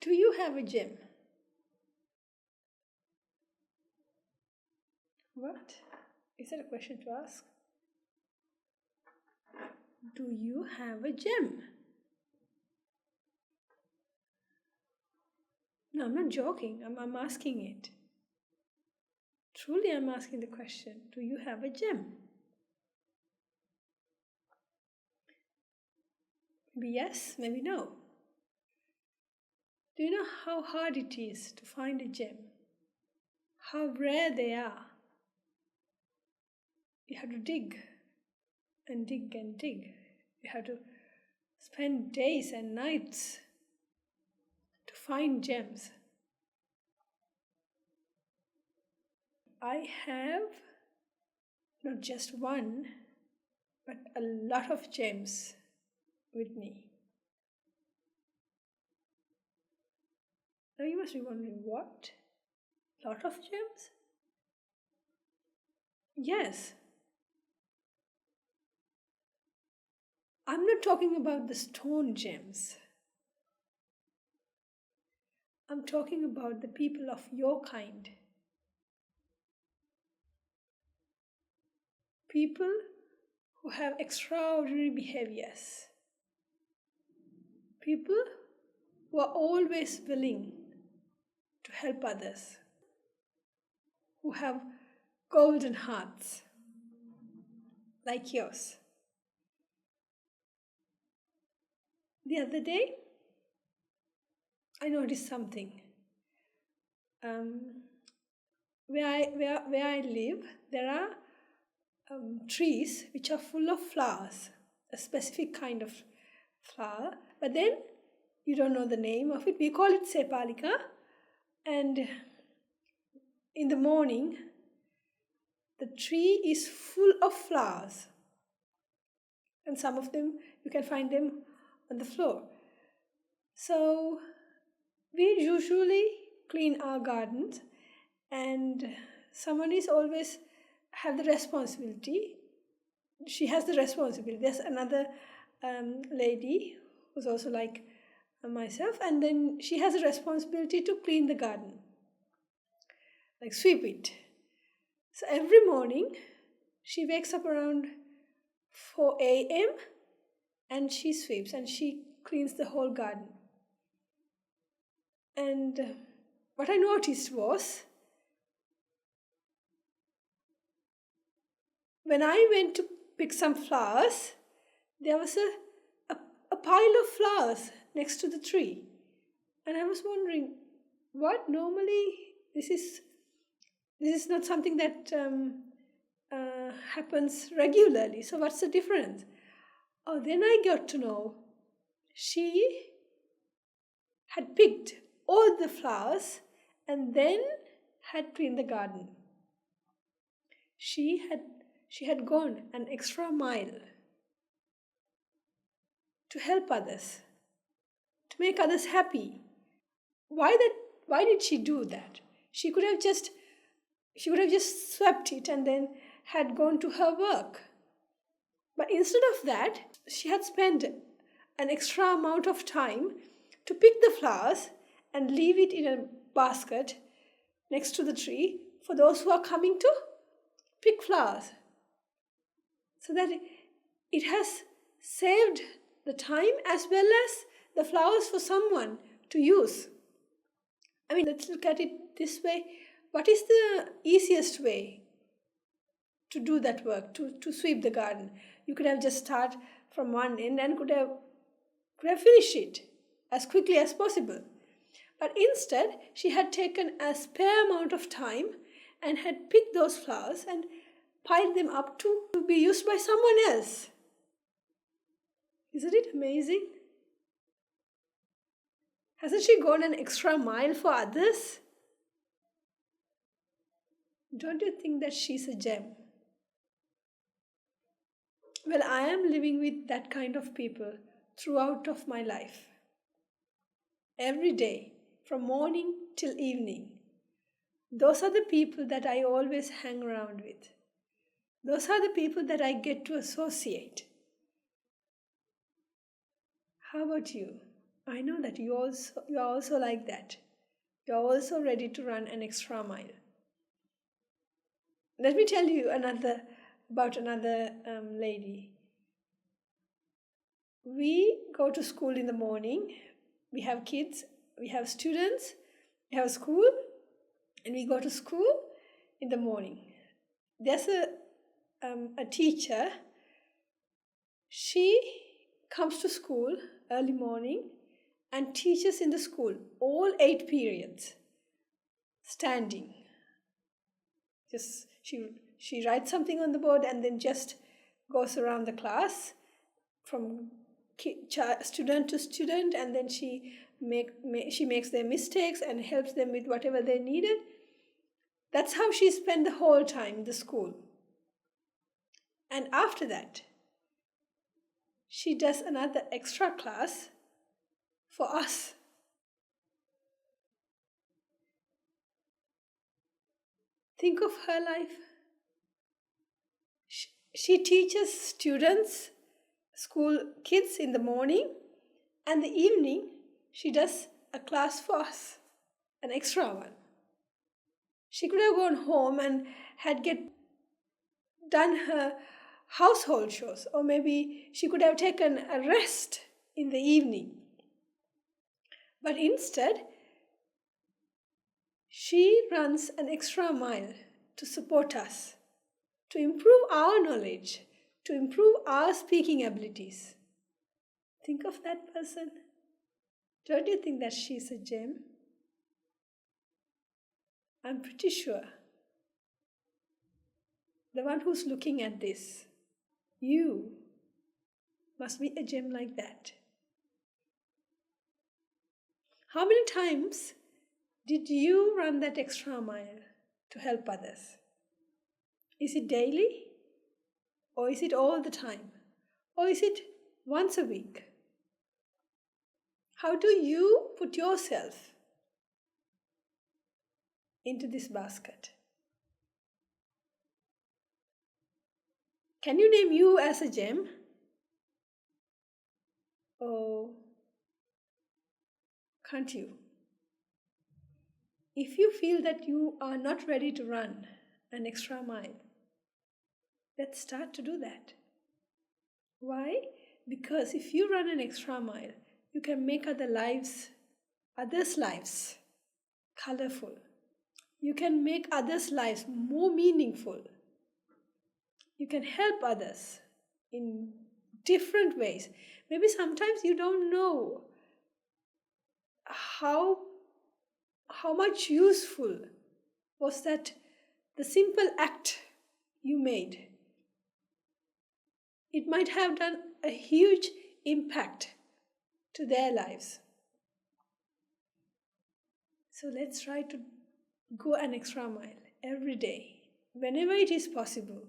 Do you have a gem? What? Is that a question to ask? Do you have a gem? No, I'm not joking. I'm asking it. Truly, I'm asking the question. Do you have a gem? Maybe yes, maybe no. Do you know how hard it is to find a gem? How rare they are? You have to dig and dig and dig. You have to spend days and nights to find gems. I have not just one, but a lot of gems with me. Now you must be wondering, what? Lot of gems? Yes. I'm not talking about the stone gems. I'm talking about the people of your kind. People who have extraordinary behaviors. People who are always willing to help others. Who have golden hearts like yours. The other day, I noticed something. Where I live, there are trees which are full of flowers, a specific kind of flower, but then you don't know the name of it. We call it Sepalika, and in the morning, the tree is full of flowers, and some of them you can find them on the floor. So we usually clean our gardens, and someone is always have the responsibility. She has the responsibility. There's another lady who's also like myself, and then she has a responsibility to clean the garden, like sweep it. So every morning she wakes up around 4 a.m. and she sweeps and she cleans the whole garden. And what I noticed was, when I went to pick some flowers, there was a pile of flowers next to the tree. And I was wondering, what? Normally, this is not something that happens regularly. So what's the difference? Oh, then I got to know she had picked all the flowers and then had cleaned the garden. She had gone an extra mile to help others, to make others happy. Why did she do that? She could have just swept it and then had gone to her work. But instead of that, she had spent an extra amount of time to pick the flowers and leave it in a basket next to the tree for those who are coming to pick flowers. So that it has saved the time as well as the flowers for someone to use. I mean, let's look at it this way. What is the easiest way to do that work, to sweep the garden? You could have just started from one end and could have finished it as quickly as possible. But instead, she had taken a spare amount of time and had picked those flowers and piled them up to be used by someone else. Isn't it amazing? Hasn't she gone an extra mile for others? Don't you think that she's a gem? Well, I am living with that kind of people throughout of my life. Every day, from morning till evening. Those are the people that I always hang around with. Those are the people that I get to associate. How about you? I know that you are also like that. You are also ready to run an extra mile. Let me tell you another lady. We go to school in the morning. We have kids, we have students, we have school, and we go to school in the morning. There's a teacher. She comes to school early morning and teaches in the school all 8 periods, standing. Just she writes something on the board and then just goes around the class from student to student, and then she makes their mistakes and helps them with whatever they needed. That's how she spent the whole time in the school. And after that, she does another extra class for us. Think of her life. She teaches students, school kids in the morning, and the evening she does a class for us, an extra one. She could have gone home and had done her household chores, or maybe she could have taken a rest in the evening. But instead, she runs an extra mile to support us, to improve our knowledge, to improve our speaking abilities. Think of that person. Don't you think that she's a gem? I'm pretty sure the one who's looking at this, you must be a gem like that. How many times did you run that extra mile to help others? Is it daily? Or is it all the time? Or is it once a week? How do you put yourself into this basket? Can you name you as a gem? Oh, can't you? If you feel that you are not ready to run an extra mile, let's start to do that. Why? Because if you run an extra mile, you can make others' lives colorful. You can make others' lives more meaningful. You can help others in different ways. Maybe sometimes you don't know how much useful was that the simple act you made. It might have done a huge impact to their lives. So let's try to go an extra mile every day, whenever it is possible.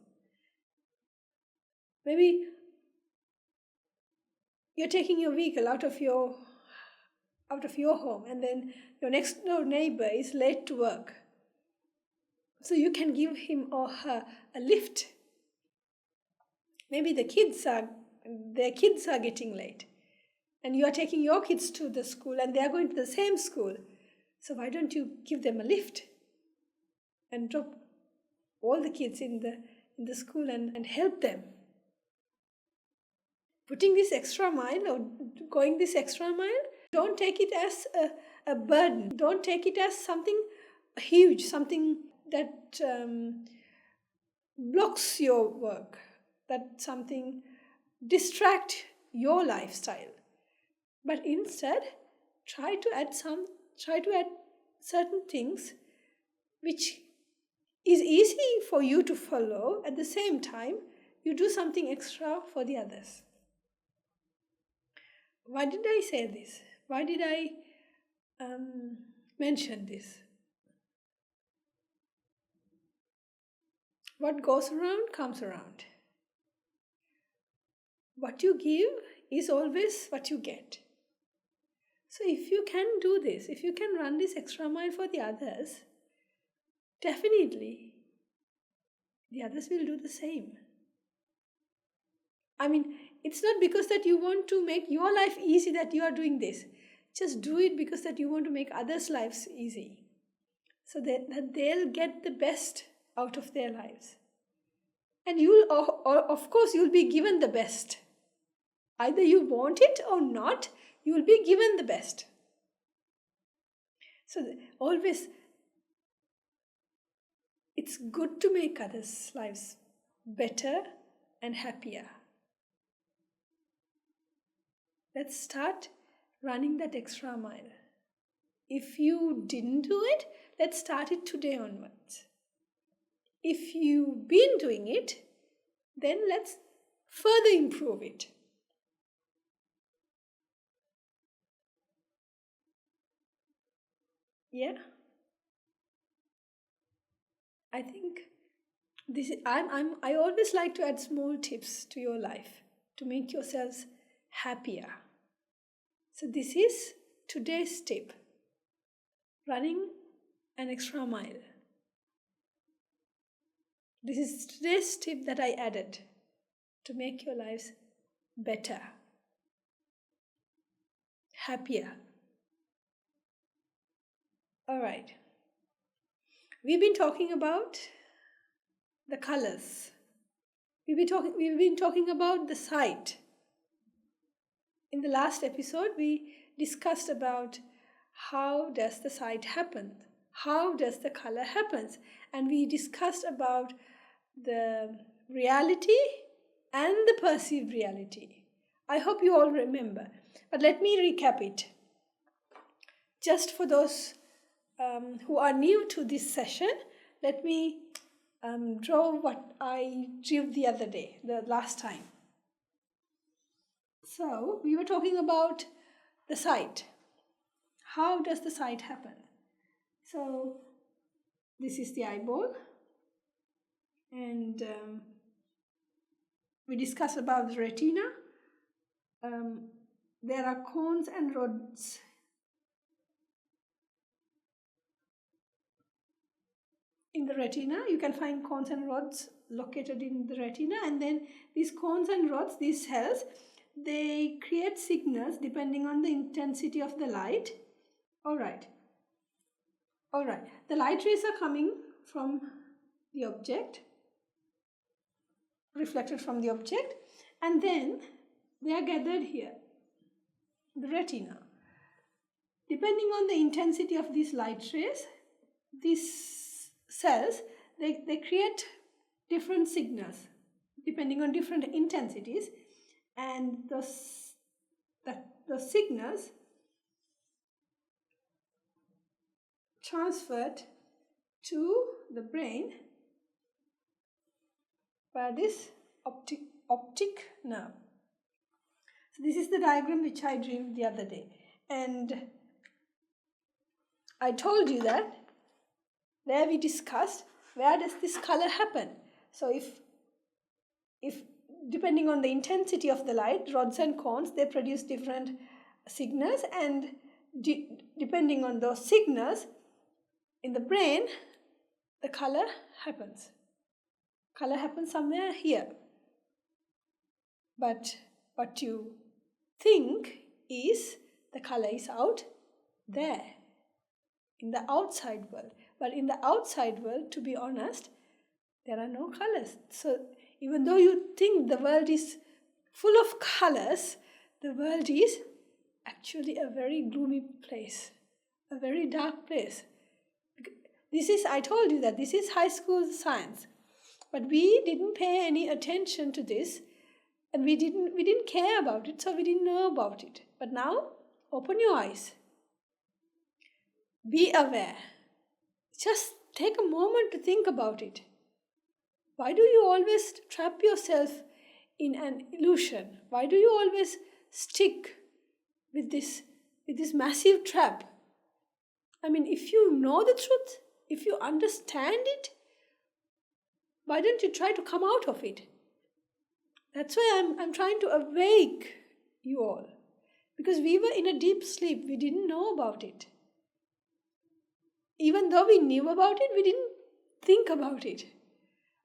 Maybe you're taking your vehicle out of your home, and then your next door neighbor is late to work. So you can give him or her a lift. Maybe their kids are getting late, and you are taking your kids to the school and they are going to the same school. So why don't you give them a lift and drop all the kids in the school and help them? Putting this extra mile or going this extra mile, don't take it as a burden. Don't take it as something huge, something that blocks your work, that something distract your lifestyle. But instead, try to add certain things which is easy for you to follow. At the same time, you do something extra for the others. Why did I say this? Why did I mention this? What goes around comes around. What you give is always what you get. So if you can do this, if you can run this extra mile for the others, definitely the others will do the same. I mean, it's not because that you want to make your life easy that you are doing this. Just do it because that you want to make others' lives easy, so that they'll get the best out of their lives. And of course, you'll be given the best. Either you want it or not, you will be given the best. So always, it's good to make others' lives better and happier. Let's start running that extra mile. If you didn't do it, let's start it today onwards. If you've been doing it, then let's further improve it. Yeah? I think this is, I always like to add small tips to your life to make yourselves happier. So this is today's tip. Running an extra mile. This is today's tip that I added to make your lives better, happier. All right. We've been talking about the colors. We've been talking about the sight. In the last episode, we discussed about how does the sight happen, how does the color happens, and we discussed about the reality and the perceived reality. I hope you all remember, but let me recap it. Just for those who are new to this session, let me draw what I drew the other day, the last time. So we were talking about the sight. How does the sight happen? So this is the eyeball, and we discussed about the retina. There are cones and rods in the retina. You can find cones and rods located in the retina, and then these cones and rods, these cells, they create signals depending on the intensity of the light. All right. The light rays are coming from the object, reflected from the object, and then they are gathered here, the retina. Depending on the intensity of these light rays, these cells, they create different signals depending on different intensities, and those signals transferred to the brain by this optic nerve. So this is the diagram which I drew the other day, and I told you that where we discussed where does this color happen. So if depending on the intensity of the light, rods and cones, they produce different signals, and depending on those signals in the brain, the color happens. Color happens somewhere here. But what you think is the color is out there in the outside world. But in the outside world, to be honest, there are no colors. So even though you think the world is full of colors, the world is actually a very gloomy place, a very dark place. I told you that this is high school science, but we didn't pay any attention to this, and we didn't care about it, so we didn't know about it. But now, open your eyes. Be aware. Just take a moment to think about it. Why do you always trap yourself in an illusion? Why do you always stick with this massive trap? I mean, if you know the truth, if you understand it, why don't you try to come out of it? That's why I'm trying to awake you all. Because we were in a deep sleep, we didn't know about it. Even though we knew about it, we didn't think about it.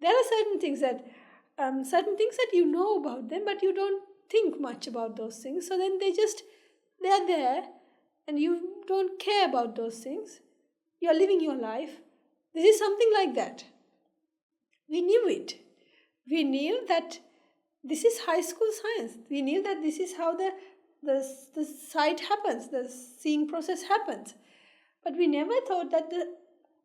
There are certain things that you know about them, but you don't think much about those things. So then they're there, and you don't care about those things. You're living your life. This is something like that. We knew it. We knew that this is high school science. We knew that this is how the sight happens, the seeing process happens. But we never thought that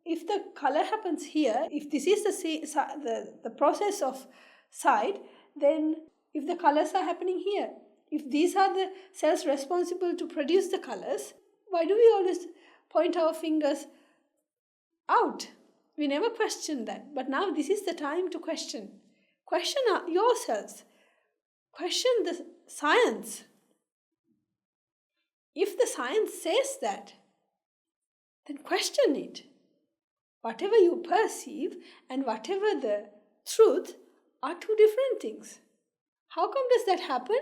if the color happens here, if this is the process of sight, then if the colors are happening here, if these are the cells responsible to produce the colors, why do we always point our fingers out? We never questioned that. But now this is the time to question. Question yourselves. Question the science. If the science says that, then question it. Whatever you perceive and whatever the truth are two different things. How come does that happen?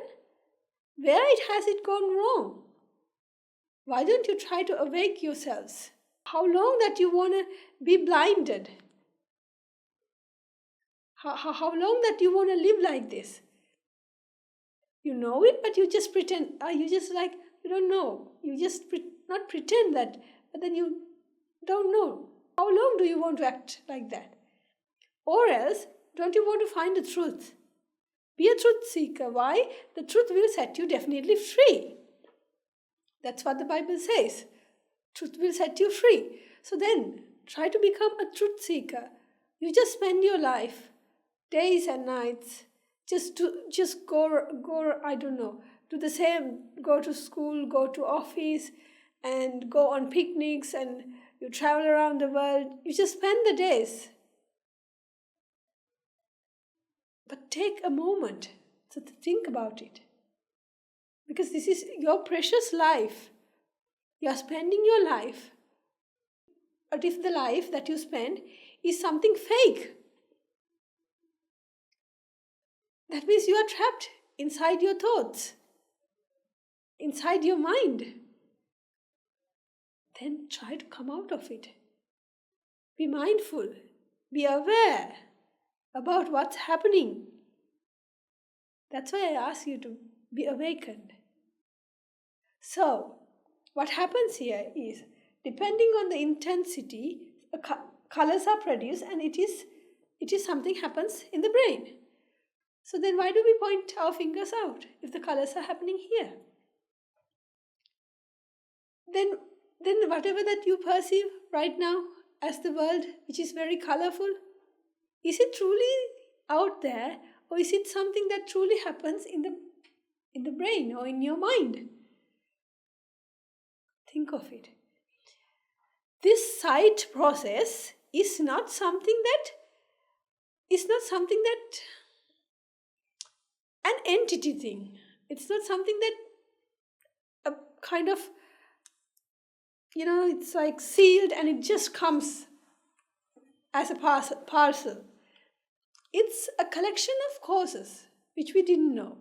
Where has it gone wrong? Why don't you try to awake yourselves? How long that you want to be blinded? How long that you want to live like this? You know it, but you just pretend. You just like, you don't know. You just not pretend that, but then you don't know. How long do you want to act like that? Or else, don't you want to find the truth? Be a truth seeker. Why? The truth will set you definitely free. That's what the Bible says. Truth will set you free. So then, try to become a truth seeker. You just spend your life, days and nights, just go, I don't know, do the same, go to school, go to office, and go on picnics, and you travel around the world. You just spend the days. But take a moment to think about it. Because this is your precious life. You are spending your life. But if the life that you spend is something fake, that means you are trapped inside your thoughts, inside your mind. Then try to come out of it. Be mindful. Be aware about what's happening. That's why I ask you to be awakened. So, what happens here is, depending on the intensity, colors are produced, and it is something happens in the brain. So then why do we point our fingers out if the colors are happening here? Then whatever that you perceive right now as the world, which is very colorful, is it truly out there, or is it something that truly happens in the brain or in your mind? Think of it. This sight process is not something that an entity thing. It's not something that a kind of, it's like sealed and it just comes as a parcel. It's a collection of causes which we didn't know.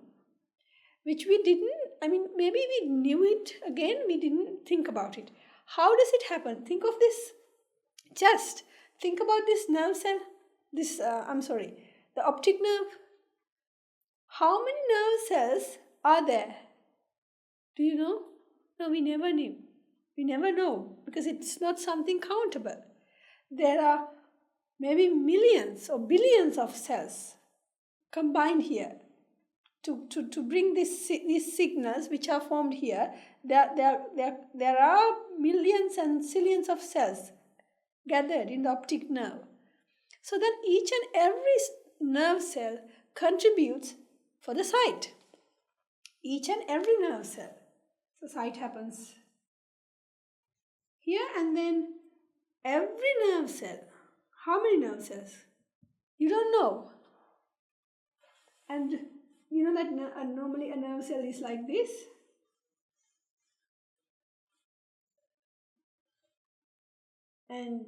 Maybe we knew it, again, we didn't think about it. How does it happen? Think of this. Just think about this nerve cell, the optic nerve. How many nerve cells are there? Do you know? No, we never knew. We never know because it's not something countable. There are maybe millions or billions of cells combined here to bring these signals which are formed here. There are millions and zillions of cells gathered in the optic nerve. So then each and every nerve cell contributes for the sight. Each and every nerve cell. So sight happens here, and then every nerve cell. How many nerve cells? You don't know. And you know that normally a nerve cell is like this. And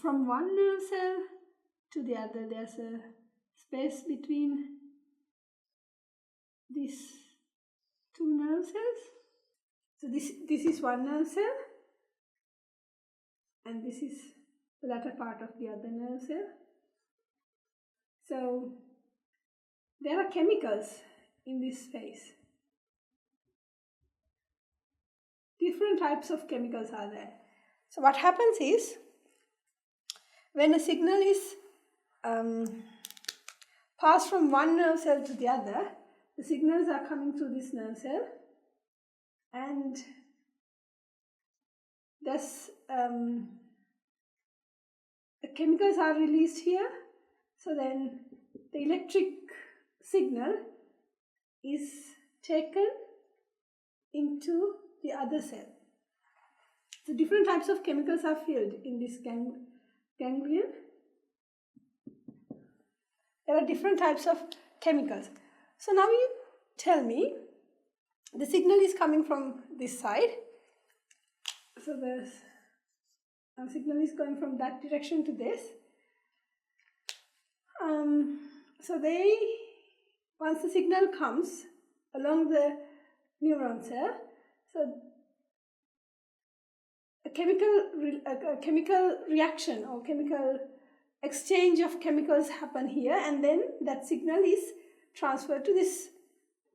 from one nerve cell to the other, there's a space between these two nerve cells. So this is one nerve cell, and this is the latter part of the other nerve cell. So there are chemicals in this space. Different types of chemicals are there. So what happens is, when a signal is passed from one nerve cell to the other, the signals are coming through this nerve cell, and thus the chemicals are released here. So then the electric signal is taken into the other cell. So different types of chemicals are filled in this ganglion. There are different types of chemicals. So now you tell me, the signal is coming from this side. So the signal is going from that direction to this. So once the signal comes along the neuron cell, so a chemical reaction or chemical exchange of chemicals happen here, and then that signal is transferred to this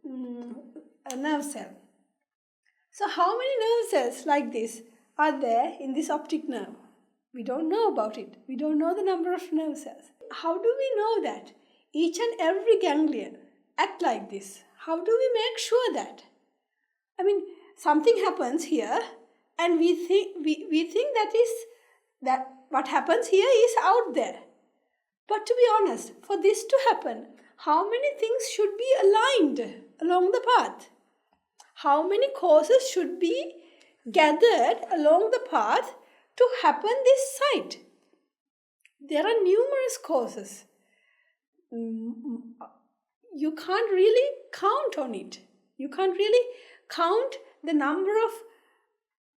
nerve cell. So how many nerve cells like this are there in this optic nerve? We don't know about it. We don't know the number of nerve cells. How do we know that each and every ganglion act like this? How do we make sure that? I mean, something happens here, and we think that what happens here is out there. But to be honest, for this to happen, how many things should be aligned along the path? How many causes should be gathered along the path to happen this site? There are numerous causes. You can't really count on it. You can't really count the number of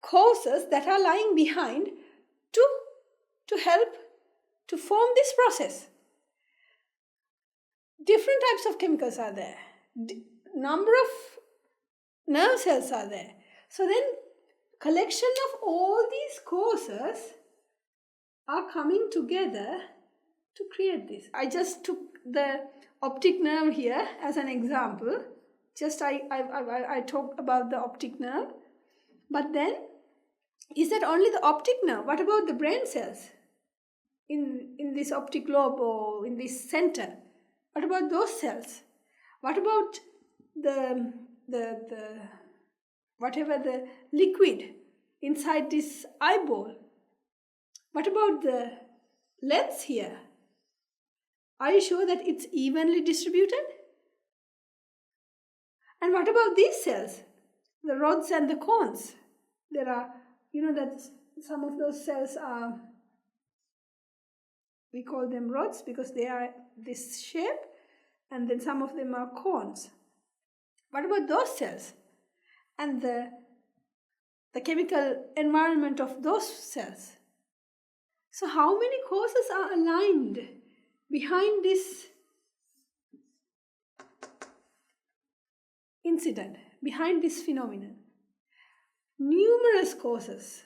causes that are lying behind to help to form this process. Different types of chemicals are there. Number of nerve cells are there. So then collection of all these causes are coming together to create this. I just took the optic nerve here as an example. Just I talked about the optic nerve. But then, is that only the optic nerve? What about the brain cells in this optic lobe or in this center? What about those cells? What about the whatever the liquid inside this eyeball? What about the lens here? Are you sure that it's evenly distributed? And what about these cells? The rods and the cones. There are, that some of those cells are, we call them rods because they are this shape, and then some of them are cones. What about those cells? And the chemical environment of those cells. So how many causes are aligned behind this incident, behind this phenomenon? Numerous causes.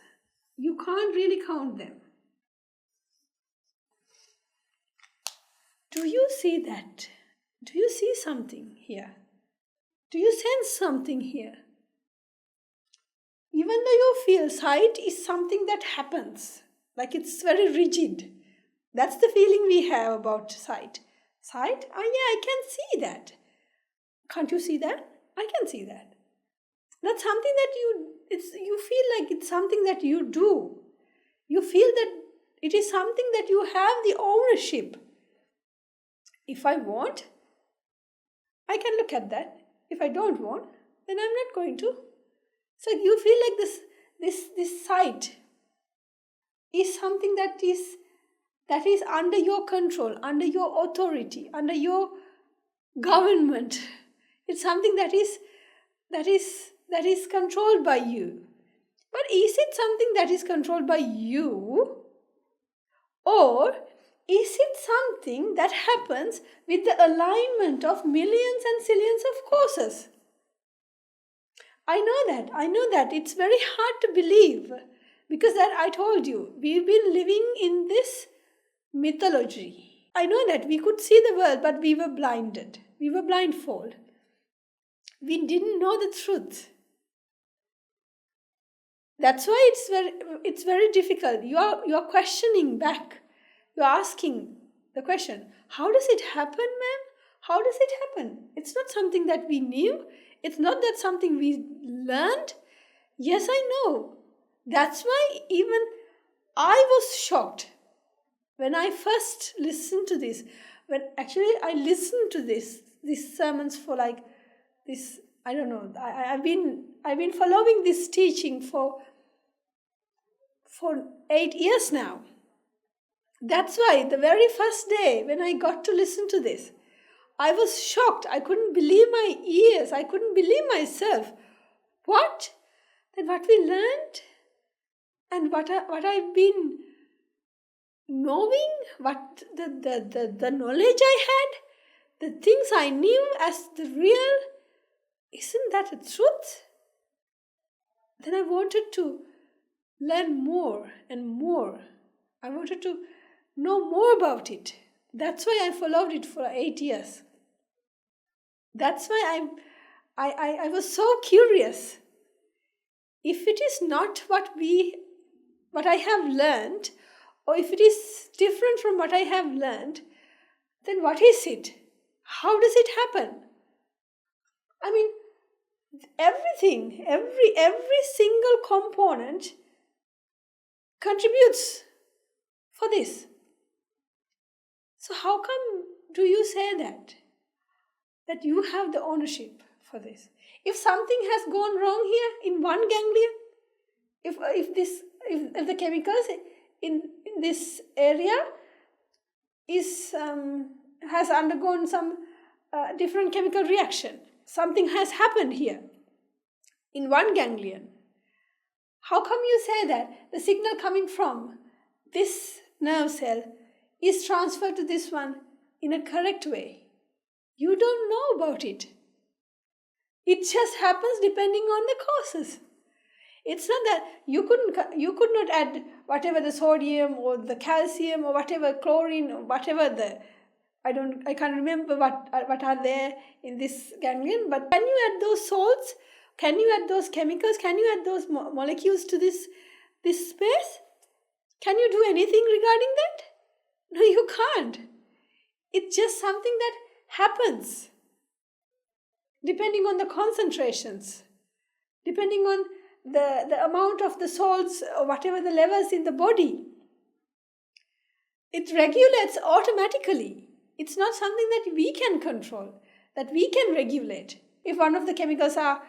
You can't really count them. Do you see that? Do you see something here? Do you sense something here? Even though you feel sight is something that happens, like it's very rigid. That's the feeling we have about sight. Sight? Oh yeah, I can see that. Can't you see that? I can see that. That's something that you feel like it's something that you do. You feel that it is something that you have the ownership. If I want, I can look at that. If I don't want, then I'm not going to. So you feel like this sight is something that is under your control, under your authority, under your government. It's something that is controlled by you. But is it something that is controlled by you, or is it something that happens with the alignment of millions and zillions of causes? I know that. It's very hard to believe, because that I told you, we've been living in this mythology. I know that we could see the world, but we were blinded. We were blindfolded. We didn't know the truth. That's why it's very difficult. You're questioning back. You're asking the question, how does it happen, ma'am? How does it happen? It's not something that we knew. It's not that something we learned. Yes, I know. That's why even I was shocked when I first listened to this. When actually I listened to these sermons for like this, I don't know. I've been following this teaching for 8 years now. That's why the very first day when I got to listen to this, I was shocked. I couldn't believe my ears. I couldn't believe myself. What? That what we learned and what I've been knowing, what the knowledge I had, the things I knew as the real, isn't that a truth? Then I wanted to learn more and more. I wanted to know more about it. That's why I followed it for 8 years. That's why I was so curious. If it is not what I have learned, or if it is different from what I have learned, then what is it? How does it happen? I mean, everything, every single component contributes for this. So how come do you say that you have the ownership for this? If something has gone wrong here in one ganglion, if the chemicals in this area has undergone some different chemical reaction, something has happened here in one ganglion, how come you say that the signal coming from this nerve cell is transferred to this one in a correct way? You don't know about it. It just happens depending on the causes. It's not that you could not add whatever the sodium or the calcium or whatever chlorine or whatever I can't remember what are there in this ganglion, but can you add those salts? Can you add those chemicals? Can you add those molecules to this space? Can you do anything regarding that? No, you can't. It's just something that happens depending on the concentrations, depending on the amount of the salts or whatever the levels in the body. It regulates automatically. It's not something that we can control, that we can regulate. If one of the chemicals are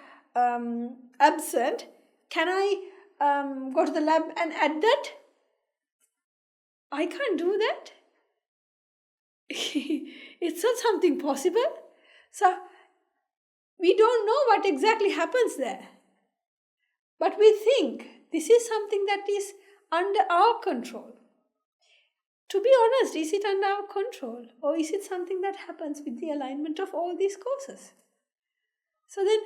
absent, can I go to the lab and add that? I can't do that. It's not something possible. So we don't know what exactly happens there. But we think this is something that is under our control. To be honest, is it under our control, or is it something that happens with the alignment of all these causes? So then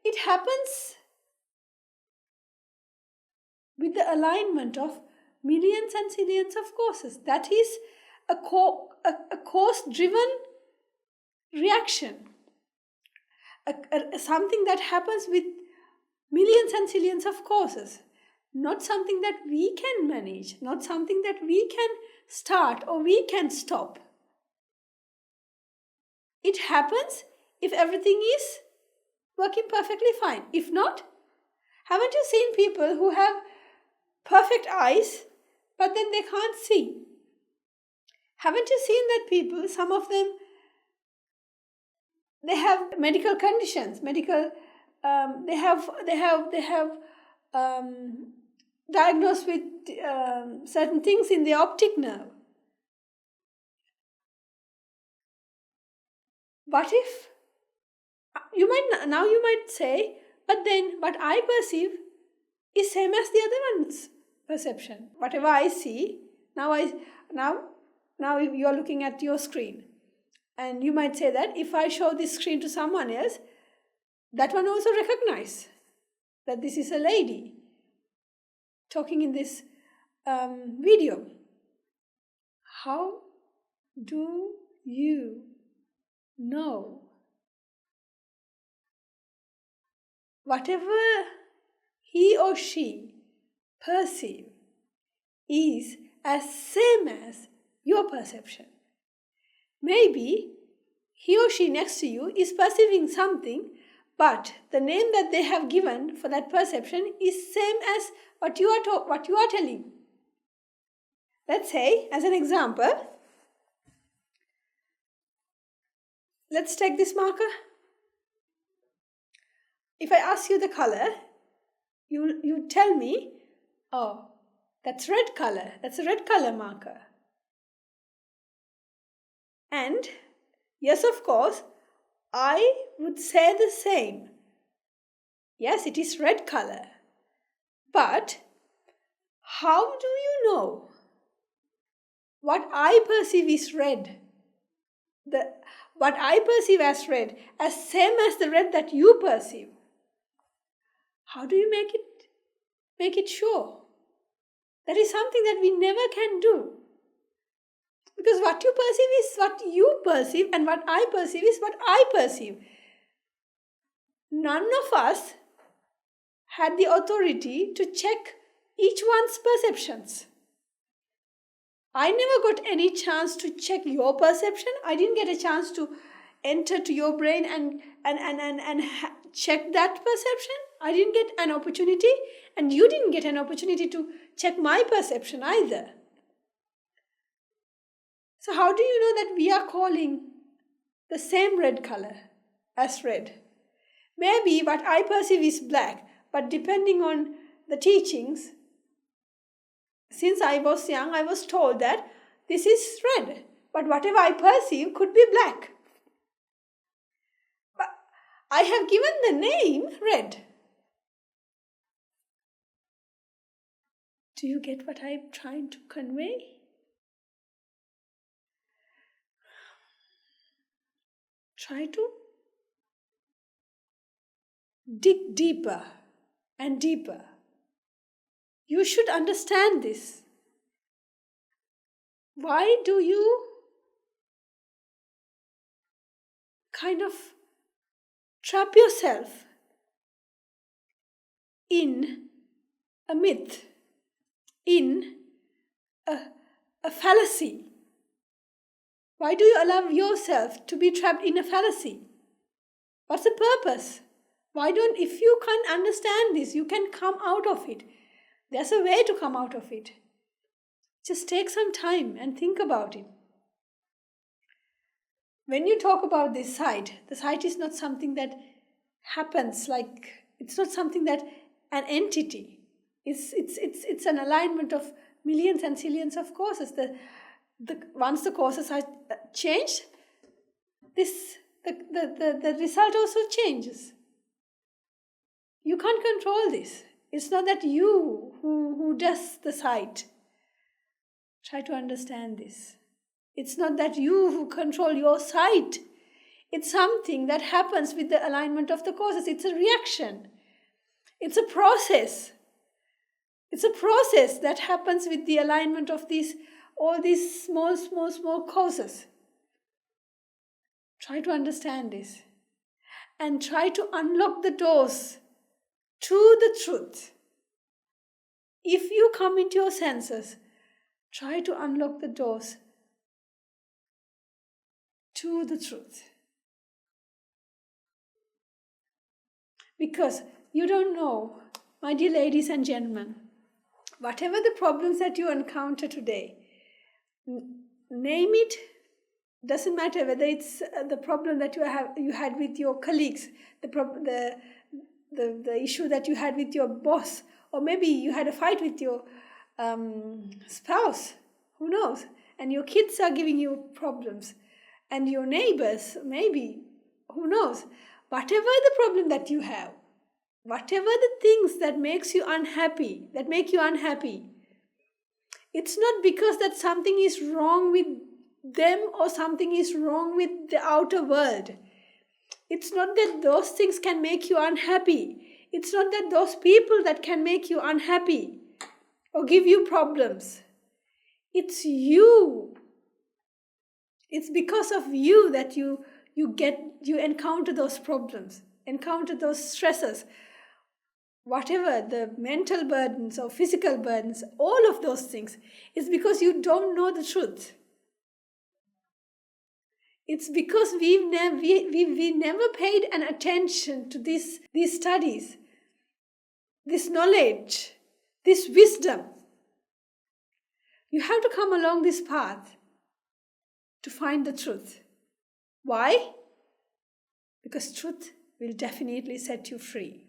it happens with the alignment of millions and zillions of causes. That is a cause-driven reaction. Something that happens with millions and zillions of causes. Not something that we can manage, not something that we can start or we can stop. It happens if everything is working perfectly fine. If not, haven't you seen people who have perfect eyes but then they can't see? Haven't you seen that people, some of them, they have medical conditions, they have diagnosed with certain things in the optic nerve. What if you might say, but then what I perceive is same as the other one's perception. Whatever I see, now you are looking at your screen, and you might say that if I show this screen to someone else, that one also recognize that this is a lady talking in this video. How do you know whatever he or she perceive is as same as your perception. Maybe he or she next to you is perceiving something, but the name that they have given for that perception is same as what you are telling. Let's say, as an example, let's take this marker. If I ask you the color, you tell me, oh, that's red color. That's a red color marker. And yes, of course, I would say the same. Yes, it is red color. But how do you know what I perceive is red? What I perceive as red as same as the red that you perceive. How do you make it sure? That is something that we never can do. Because what you perceive is what you perceive, and what I perceive is what I perceive. None of us had the authority to check each one's perceptions. I never got any chance to check your perception. I didn't get a chance to enter to your brain and check that perception. I didn't get an opportunity, and you didn't get an opportunity to check my perception either. So how do you know that we are calling the same red color as red? Maybe what I perceive is black, but depending on the teachings, since I was young, I was told that this is red, but whatever I perceive could be black. But I have given the name red. Do you get what I'm trying to convey? Try to dig deeper and deeper. You should understand this. Why do you kind of trap yourself in a myth, in a fallacy? Why do you allow yourself to be trapped in a fallacy? What's the purpose? If you can't understand this, you can come out of it. There's a way to come out of it. Just take some time and think about it. When you talk about this sight, the sight is not something that happens it's not something that an entity. It's an alignment of millions and zillions of causes. Once the causes are changed, the result also changes. You can't control this. It's not that you who does the sight. Try to understand this. It's not that you who control your sight. It's something that happens with the alignment of the causes. It's a reaction. It's a process. It's a process that happens with the alignment of all these small causes. Try to understand this. And try to unlock the doors to the truth. If you come into your senses, try to unlock the doors to the truth. Because you don't know, my dear ladies and gentlemen, whatever the problems that you encounter today, name it. Doesn't matter whether it's the problem that you had with your colleagues, the issue that you had with your boss, or maybe you had a fight with your spouse, who knows, and your kids are giving you problems, and your neighbors, maybe, who knows, whatever the problem that you have, whatever the things that make you unhappy, it's not because that something is wrong with them or something is wrong with the outer world. It's not that those things can make you unhappy. It's not that those people that can make you unhappy or give you problems. It's you. It's because of you that you encounter those problems, encounter those stresses. whatever the mental burdens or physical burdens, all of those things, is because you don't know the truth. It's because we never paid an attention to these studies, this knowledge, this wisdom. You have to come along this path to find the truth. Why? Because truth will definitely set you free.